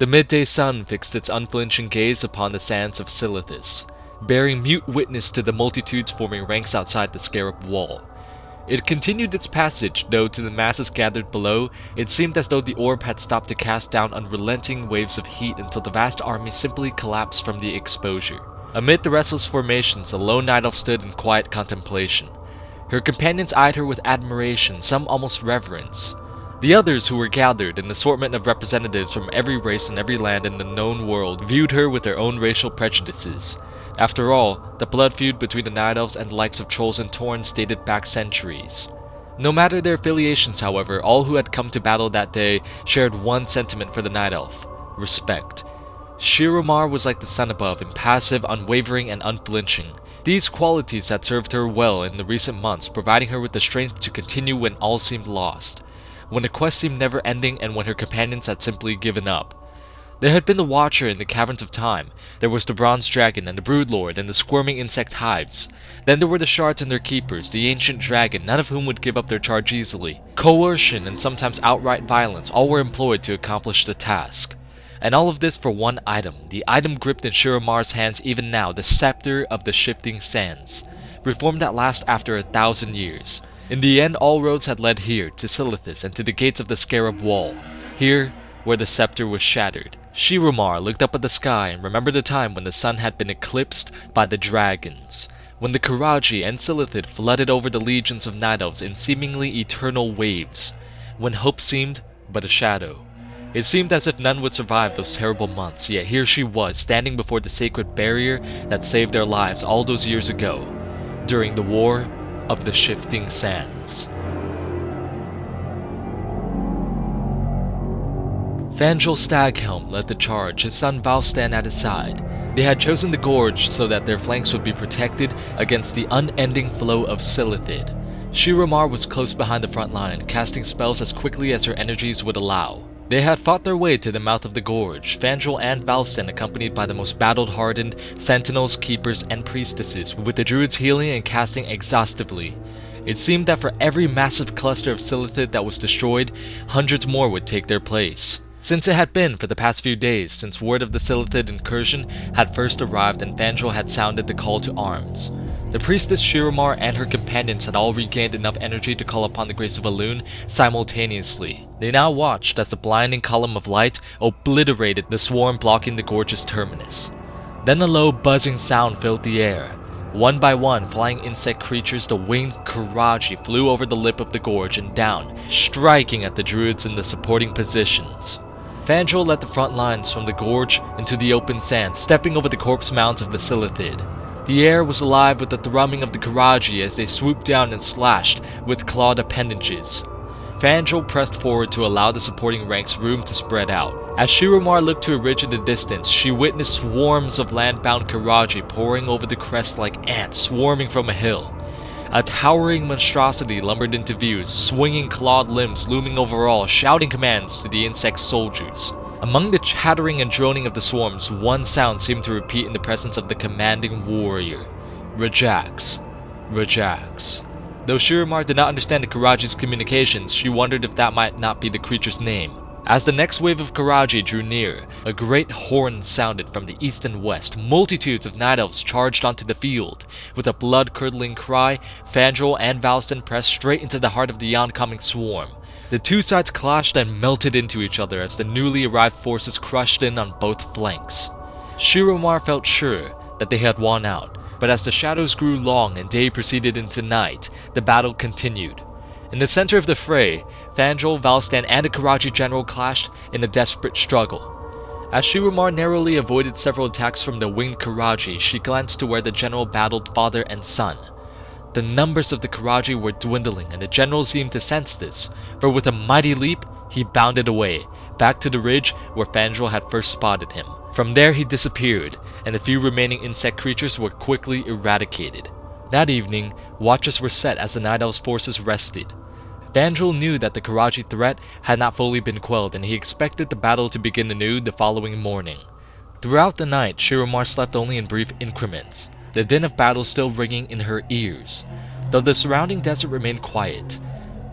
The midday sun fixed its unflinching gaze upon the sands of Silithus, bearing mute witness to the multitudes forming ranks outside the Scarab wall. It continued its passage, though to the masses gathered below, it seemed as though the orb had stopped to cast down unrelenting waves of heat until the vast army simply collapsed from the exposure. Amid the restless formations, a lone night elf stood in quiet contemplation. Her companions eyed her with admiration, some almost reverence. The others, who were gathered, an assortment of representatives from every race and every land in the known world, viewed her with their own racial prejudices. After all, the blood feud between the Night Elves and the likes of trolls and Taurens dated back centuries. No matter their affiliations, however, all who had come to battle that day shared one sentiment for the Night Elf: respect. Shiramar was like the sun above, impassive, unwavering, and unflinching. These qualities had served her well in the recent months, providing her with the strength to continue when all seemed lost, when the quest seemed never-ending, and when her companions had simply given up. There had been the Watcher in the Caverns of Time, there was the Bronze Dragon and the Broodlord and the squirming insect hives. Then there were the Shards and their keepers, the Ancient Dragon, none of whom would give up their charge easily. Coercion and sometimes outright violence, all were employed to accomplish the task. And all of this for one item, the item gripped in Shiramar's hands even now, the Scepter of the Shifting Sands, reformed at last after 1,000 years. In the end, all roads had led here, to Silithus and to the gates of the Scarab wall, here where the scepter was shattered. Shiramar looked up at the sky and remembered the time when the sun had been eclipsed by the dragons, when the Qiraji and Silithid flooded over the legions of Night Elves in seemingly eternal waves, when hope seemed but a shadow. It seemed as if none would survive those terrible months, yet here she was, standing before the sacred barrier that saved their lives all those years ago, during the War of the Shifting Sands. Fandral Staghelm led the charge, his son Valstan at his side. They had chosen the gorge so that their flanks would be protected against the unending flow of Silithid. Shiramar was close behind the front line, casting spells as quickly as her energies would allow. They had fought their way to the mouth of the gorge, Fandral and Valstan accompanied by the most battle-hardened sentinels, keepers, and priestesses, with the druids healing and casting exhaustively. It seemed that for every massive cluster of Silithid that was destroyed, hundreds more would take their place. Since it had been for the past few days since word of the Silithid incursion had first arrived and Fandral had sounded the call to arms, the priestess Shiramar and her companions had all regained enough energy to call upon the grace of Elune simultaneously. They now watched as the blinding column of light obliterated the swarm blocking the gorge's terminus. Then a low buzzing sound filled the air. One by one, flying insect creatures, the winged Qiraji, flew over the lip of the gorge and down, striking at the druids in the supporting positions. Fandral led the front lines from the gorge into the open sand, stepping over the corpse mounds of the Silithid. The air was alive with the thrumming of the Qiraji as they swooped down and slashed with clawed appendages. Fandral pressed forward to allow the supporting ranks room to spread out. As Shiramar looked to a ridge in the distance, she witnessed swarms of land-bound Qiraji pouring over the crest like ants swarming from a hill. A towering monstrosity lumbered into view, swinging clawed limbs looming over all, shouting commands to the insect soldiers. Among the chattering and droning of the swarms, one sound seemed to repeat in the presence of the commanding warrior: Rajax. Rajax. Though Shiramar did not understand the Qiraji's communications, she wondered if that might not be the creature's name. As the next wave of Qiraji drew near, a great horn sounded from the east and west. Multitudes of Night Elves charged onto the field. With a blood-curdling cry, Fandral and Valstan pressed straight into the heart of the oncoming swarm. The two sides clashed and melted into each other as the newly arrived forces crushed in on both flanks. Shiramar felt sure that they had won out, but as the shadows grew long and day proceeded into night, the battle continued. In the center of the fray, Fandral, Valstan, and a Qiraji general clashed in a desperate struggle. As Shiramar narrowly avoided several attacks from the winged Qiraji, she glanced to where the general battled father and son. The numbers of the Qiraji were dwindling, and the general seemed to sense this, for with a mighty leap, he bounded away, back to the ridge where Fandral had first spotted him. From there he disappeared, and the few remaining insect creatures were quickly eradicated. That evening, watches were set as the Night Elves' forces rested. Fandral knew that the Qiraji threat had not fully been quelled, and he expected the battle to begin anew the following morning. Throughout the night, Shiramar slept only in brief increments, the din of battle still ringing in her ears, though the surrounding desert remained quiet.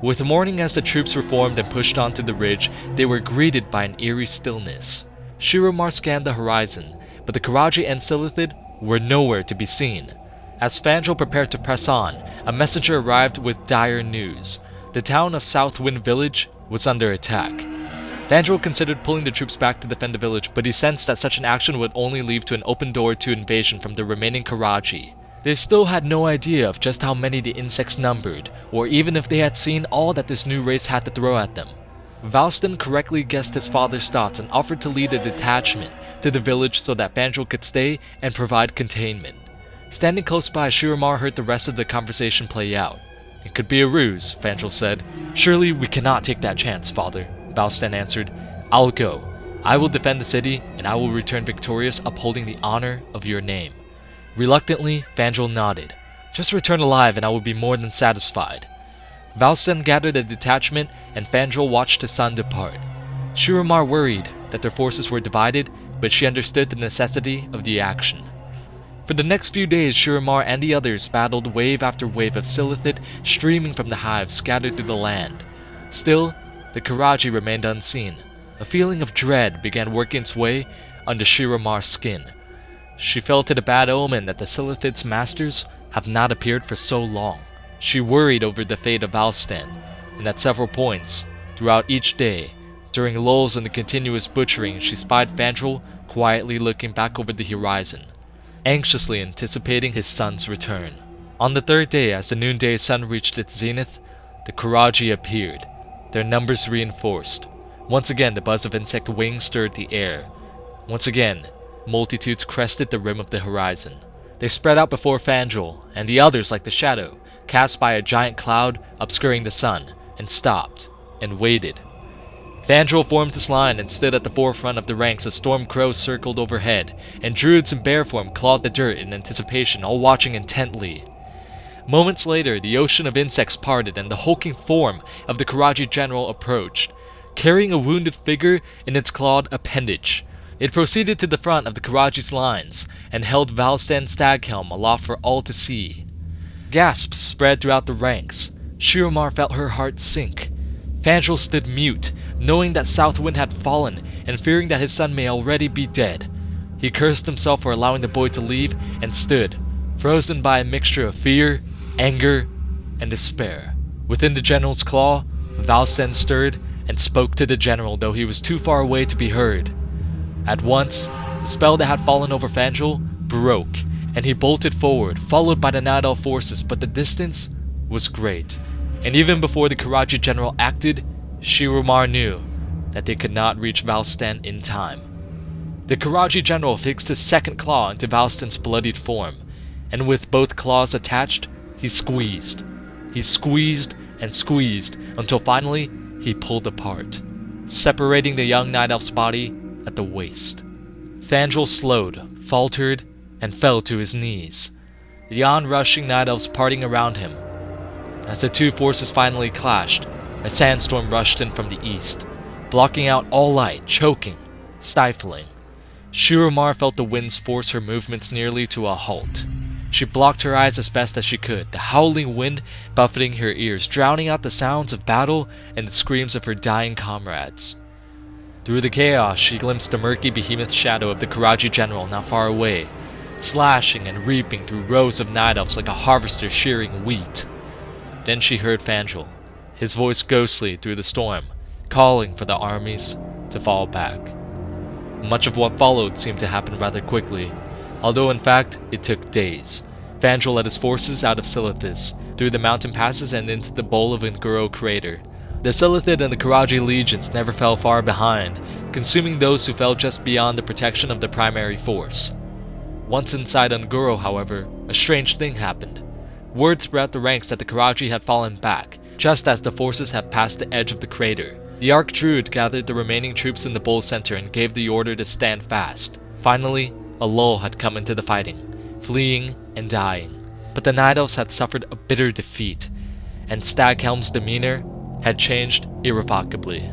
With morning, as the troops reformed and pushed onto the ridge, they were greeted by an eerie stillness. Shiramar scanned the horizon, but the Qiraji and Silithid were nowhere to be seen. As Fandral prepared to press on, a messenger arrived with dire news. The town of Southwind Village was under attack. Fandral considered pulling the troops back to defend the village, but he sensed that such an action would only lead to an open door to invasion from the remaining Qiraji. They still had no idea of just how many the insects numbered, or even if they had seen all that this new race had to throw at them. Valstan correctly guessed his father's thoughts and offered to lead a detachment to the village so that Fandral could stay and provide containment. Standing close by, Shiramar heard the rest of the conversation play out. "It could be a ruse," Fandral said. "Surely we cannot take that chance, father," Valstan answered. "I'll go. I will defend the city, and I will return victorious, upholding the honor of your name." Reluctantly, Fandral nodded. "Just return alive and I will be more than satisfied." Valstan gathered a detachment, and Fandral watched his son depart. Shiramar worried that their forces were divided, but she understood the necessity of the action. For the next few days, Shiramar and the others battled wave after wave of Silithid streaming from the hives scattered through the land. Still, the Qiraji remained unseen. A feeling of dread began working its way under Shiramar's skin. She felt it a bad omen that the Silithid's masters have not appeared for so long. She worried over the fate of Valstan, and at several points, throughout each day, during lulls in the continuous butchering, she spied Fandral quietly looking back over the horizon, anxiously anticipating his son's return. On the third day, as the noonday sun reached its zenith, the Qiraji appeared, their numbers reinforced. Once again, the buzz of insect wings stirred the air. Once again, multitudes crested the rim of the horizon. They spread out before Fandral, and the others, like the shadow, cast by a giant cloud obscuring the sun, and stopped, and waited. Fandral formed his line and stood at the forefront of the ranks as storm crows circled overhead, and druids in bear form clawed the dirt in anticipation, all watching intently. Moments later, the ocean of insects parted, and the hulking form of the Qiraji general approached, carrying a wounded figure in its clawed appendage. It proceeded to the front of the Qiraji's lines, and held Valstan's Staghelm aloft for all to see. Gasps spread throughout the ranks. Shiramar felt her heart sink. Fandral stood mute, knowing that Southwind had fallen, and fearing that his son may already be dead. He cursed himself for allowing the boy to leave, and stood, frozen by a mixture of fear, anger, and despair. Within the general's claw, Valstan stirred, and spoke to the general, though he was too far away to be heard. At once, the spell that had fallen over Fandral broke, and he bolted forward, followed by the Night Elf forces, but the distance was great. And even before the Qiraji general acted, Shiramar knew that they could not reach Valstan in time. The Qiraji general fixed his second claw into Valstan's bloodied form, and with both claws attached, he squeezed. He squeezed and squeezed until finally he pulled apart, separating the young Night Elf's body at the waist. Fandral slowed, faltered, and fell to his knees, the onrushing Night Elves parting around him. As the two forces finally clashed, a sandstorm rushed in from the east, blocking out all light, choking, stifling. Shiramar felt the winds force her movements nearly to a halt. She blocked her eyes as best as she could, the howling wind buffeting her ears, drowning out the sounds of battle and the screams of her dying comrades. Through the chaos, she glimpsed the murky behemoth shadow of the Qiraji general not far away, slashing and reaping through rows of night elves like a harvester shearing wheat. Then she heard Fandral, his voice ghostly through the storm, calling for the armies to fall back. Much of what followed seemed to happen rather quickly, although in fact it took days. Fandral led his forces out of Silithus, through the mountain passes and into the bowl of Nguro crater. The Silithid and the Qiraji legions never fell far behind, consuming those who fell just beyond the protection of the primary force. Once inside Nguro, however, a strange thing happened. Word spread the ranks that the Qiraji had fallen back, just as the forces had passed the edge of the crater. The Archdruid gathered the remaining troops in the bowl center and gave the order to stand fast. Finally, a lull had come into the fighting, fleeing and dying. But the Night Elves had suffered a bitter defeat, and Staghelm's demeanor had changed irrevocably.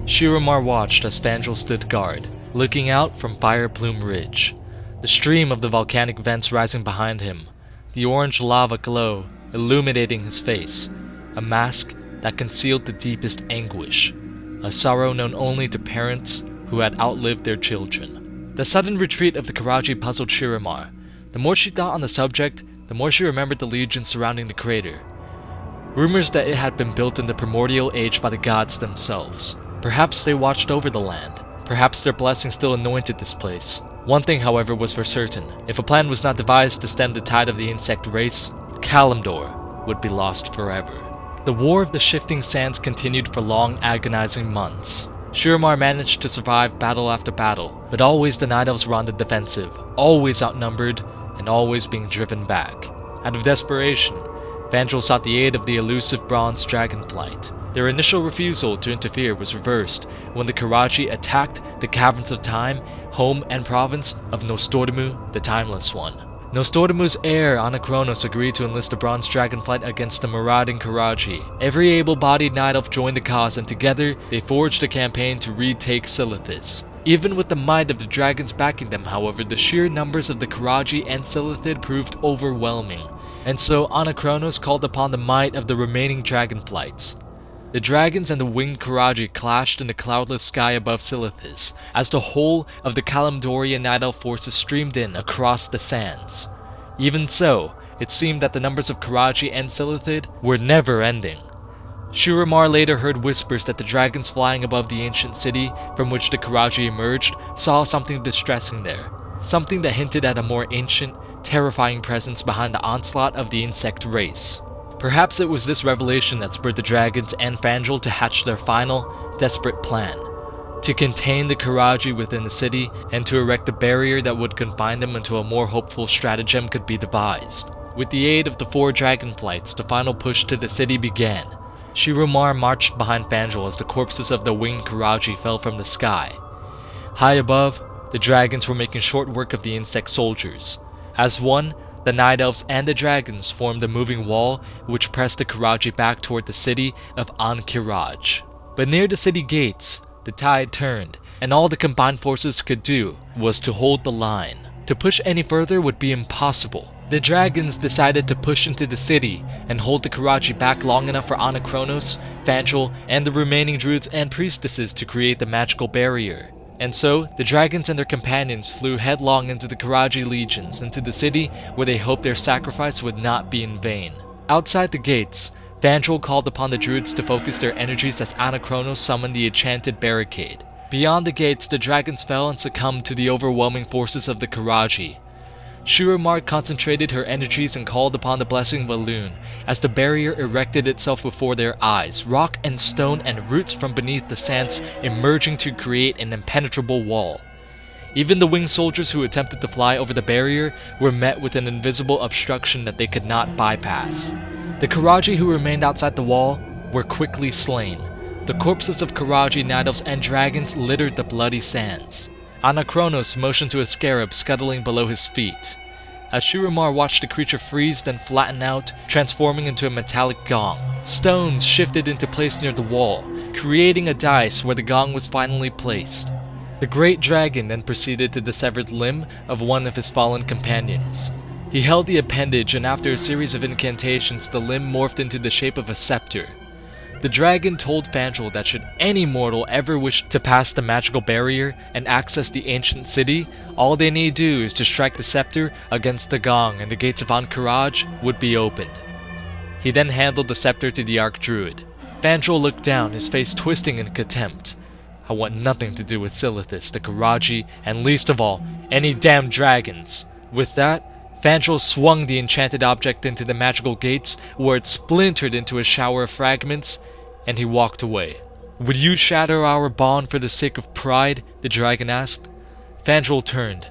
Shiramar watched as Fandral stood guard, looking out from Fire Plume Ridge, the stream of the volcanic vents rising behind him, the orange lava glow illuminating his face, a mask that concealed the deepest anguish, a sorrow known only to parents who had outlived their children. The sudden retreat of the Qiraji puzzled Shiramar. The more she thought on the subject, the more she remembered the legions surrounding the crater. Rumors that it had been built in the primordial age by the gods themselves. Perhaps they watched over the land. Perhaps their blessing still anointed this place. One thing, however, was for certain. If a plan was not devised to stem the tide of the insect race, Kalimdor would be lost forever. The War of the Shifting Sands continued for long, agonizing months. Shiramar managed to survive battle after battle, but always the Night Elves were on the defensive, always outnumbered, and always being driven back. Out of desperation, Fandral sought the aid of the elusive bronze Dragonflight. Their initial refusal to interfere was reversed when the Qiraji attacked the Caverns of Time, home and province of Nostordamu, the Timeless One. Nostordamu's heir, Anachronos, agreed to enlist the bronze Dragonflight against the marauding Qiraji. Every able-bodied Night Elf joined the cause, and together they forged a campaign to retake Silithus. Even with the might of the dragons backing them, however, the sheer numbers of the Qiraji and Silithid proved overwhelming, and so Anachronos called upon the might of the remaining Dragonflights. The dragons and the winged Qiraji clashed in the cloudless sky above Silithus, as the whole of the Kalimdorian Night Elf forces streamed in across the sands. Even so, it seemed that the numbers of Qiraji and Silithid were never ending. Shiramar later heard whispers that the dragons flying above the ancient city from which the Qiraji emerged saw something distressing there, something that hinted at a more ancient, terrifying presence behind the onslaught of the insect race. Perhaps it was this revelation that spurred the dragons and Fandral to hatch their final, desperate plan, to contain the Qiraji within the city and to erect a barrier that would confine them until a more hopeful stratagem could be devised. With the aid of the 4 Dragonflights, the final push to the city began. Shiramar marched behind Fandral as the corpses of the winged Qiraji fell from the sky. High above, the dragons were making short work of the insect soldiers. As one, the Night Elves and the dragons formed a moving wall which pressed the Qiraji back toward the city of Qiraj. But near the city gates, the tide turned, and all the combined forces could do was to hold the line. To push any further would be impossible. The dragons decided to push into the city and hold the Qiraji back long enough for Anachronos, Fandral, and the remaining druids and priestesses to create the magical barrier. And so, the dragons and their companions flew headlong into the Qiraji legions, into the city where they hoped their sacrifice would not be in vain. Outside the gates, Fandral called upon the druids to focus their energies as Anachronos summoned the enchanted barricade. Beyond the gates, the dragons fell and succumbed to the overwhelming forces of the Qiraji. Shiramar concentrated her energies and called upon the blessing of Valen as the barrier erected itself before their eyes, rock and stone and roots from beneath the sands emerging to create an impenetrable wall. Even the winged soldiers who attempted to fly over the barrier were met with an invisible obstruction that they could not bypass. The Qiraji who remained outside the wall were quickly slain. The corpses of Qiraji, Night Elves, and dragons littered the bloody sands. Anachronos motioned to a Scarab scuttling below his feet. As Shiramar watched the creature freeze then flatten out, transforming into a metallic gong. Stones shifted into place near the wall, creating a dice where the gong was finally placed. The great dragon then proceeded to the severed limb of one of his fallen companions. He held the appendage, and after a series of incantations, the limb morphed into the shape of a scepter. The dragon told Fandral that should any mortal ever wish to pass the magical barrier and access the ancient city, all they need do is to strike the scepter against the gong and the gates of Qiraj would be opened. He then handed the scepter to the Archdruid. Fandral looked down, his face twisting in contempt. I want nothing to do with Silithus, the Qiraji, and least of all, any damn dragons. With that, Fandral swung the enchanted object into the magical gates, where it splintered into a shower of fragments, and he walked away. Would you shatter our bond for the sake of pride? The dragon asked. Fandral turned.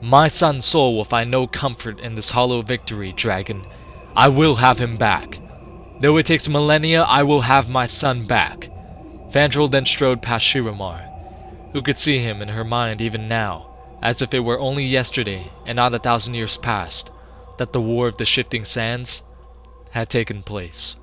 My son's soul will find no comfort in this hollow victory, dragon. I will have him back. Though it takes millennia, I will have my son back. Fandral then strode past Shiramar, who could see him in her mind even now, as if it were only yesterday and not 1,000 years past that the War of the Shifting Sands had taken place.